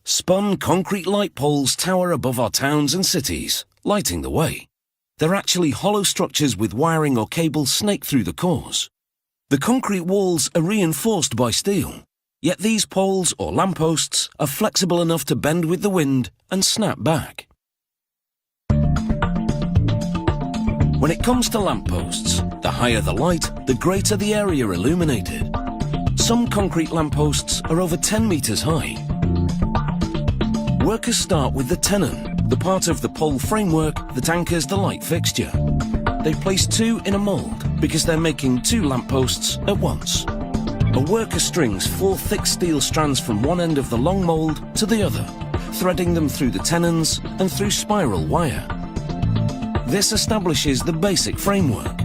Spun concrete light poles tower above our towns and cities, lighting the way. They're actually hollow structures with wiring or cable snaked through the cores. The concrete walls are reinforced by steel, yet these poles or lampposts are flexible enough to bend with the wind and snap back. When it comes to lampposts, the higher the light, the greater the area illuminated. Some concrete lampposts are over 10 meters high. Workers start with the tenon, the part of the pole framework that anchors the light fixture. They place two in a mould because they're making two lampposts at once. A worker strings 4 thick steel strands from one end of the long mould to the other, threading them through the tenons and through spiral wire. This establishes the basic framework.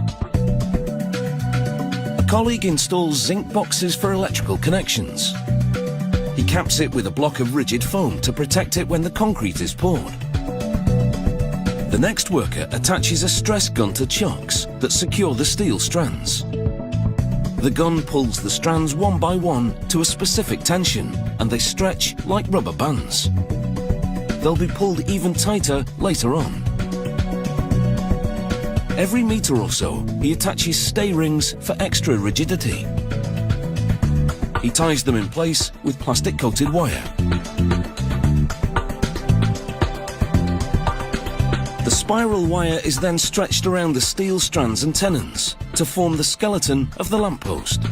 A colleague installs zinc boxes for electrical connections. He caps it with a block of rigid foam to protect it when the concrete is poured. The next worker attaches a stress gun to chocks that secure the steel strands. The gun pulls the strands one by one to a specific tension, and they stretch like rubber bands. They'll be pulled even tighter later on. Every metre or so, he attaches stay rings for extra rigidity. He ties them in place with plastic-coated wire. The spiral wire is then stretched around the steel strands and tenons to form the skeleton of the lamppost.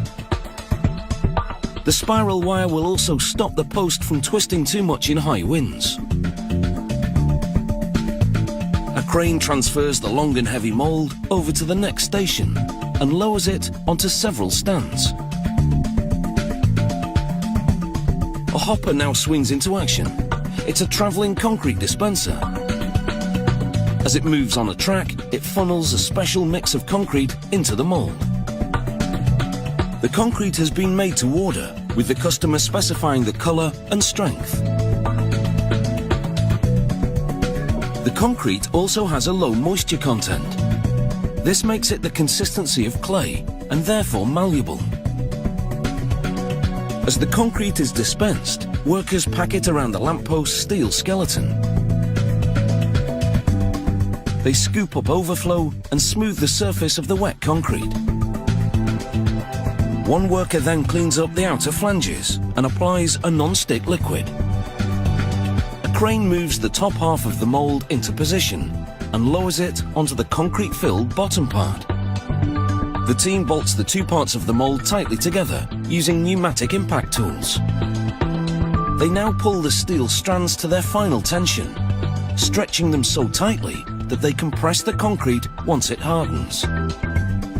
The spiral wire will also stop the post from twisting too much in high winds. A crane transfers the long and heavy mould over to the next station and lowers it onto several stands. A hopper now swings into action. It's a travelling concrete dispenser. As it moves on a track, it funnels a special mix of concrete into the mould. The concrete has been made to order, with the customer specifying the colour and strength. The concrete also has a low moisture content. This makes it the consistency of clay and therefore malleable. As the concrete is dispensed, workers pack it around the lamppost steel skeleton. They scoop up overflow and smooth the surface of the wet concrete. One worker then cleans up the outer flanges and applies a non-stick liquid. A crane moves the top half of the mould into position and lowers it onto the concrete-filled bottom part. The team bolts the two parts of the mould tightly together using pneumatic impact tools. They now pull the steel strands to their final tension, stretching them so tightly that they compress the concrete once it hardens.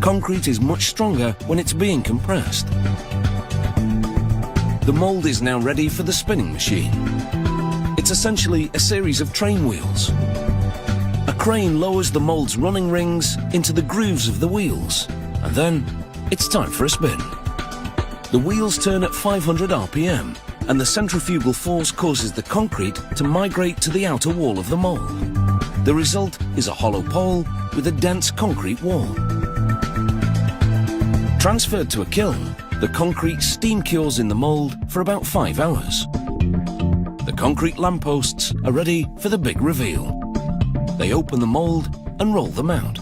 Concrete is much stronger when it's being compressed. The mould is now ready for the spinning machine. It's essentially a series of train wheels. A crane lowers the mould's running rings into the grooves of the wheels, and then it's time for a spin. The wheels turn at 500 RPM, and the centrifugal force causes the concrete to migrate to the outer wall of the mould. The result is a hollow pole with a dense concrete wall. Transferred to a kiln, the concrete steam cures in the mould for about 5 hours. The concrete lampposts are ready for the big reveal. They open the mould and roll them out.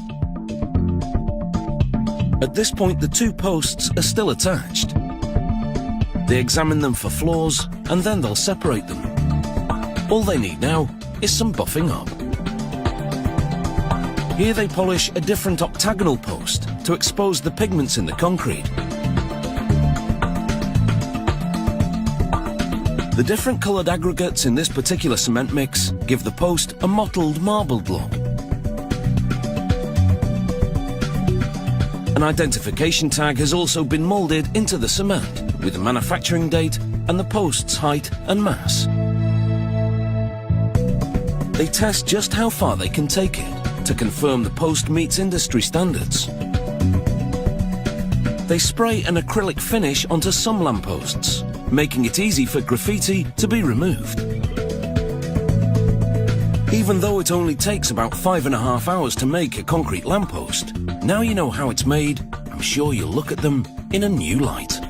At this point, the two posts are still attached. They examine them for flaws and then they'll separate them. All they need now is some buffing up. Here they polish a different octagonal post to expose the pigments in the concrete. The different coloured aggregates in this particular cement mix give the post a mottled, marbled look. An identification tag has also been moulded into the cement with the manufacturing date and the post's height and mass. They test just how far they can take it to confirm the post meets industry standards. They spray an acrylic finish onto some lampposts, making it easy for graffiti to be removed. Even though it only takes about 5.5 hours to make a concrete lamppost, now you know how it's made and sure you'll look at them in a new light.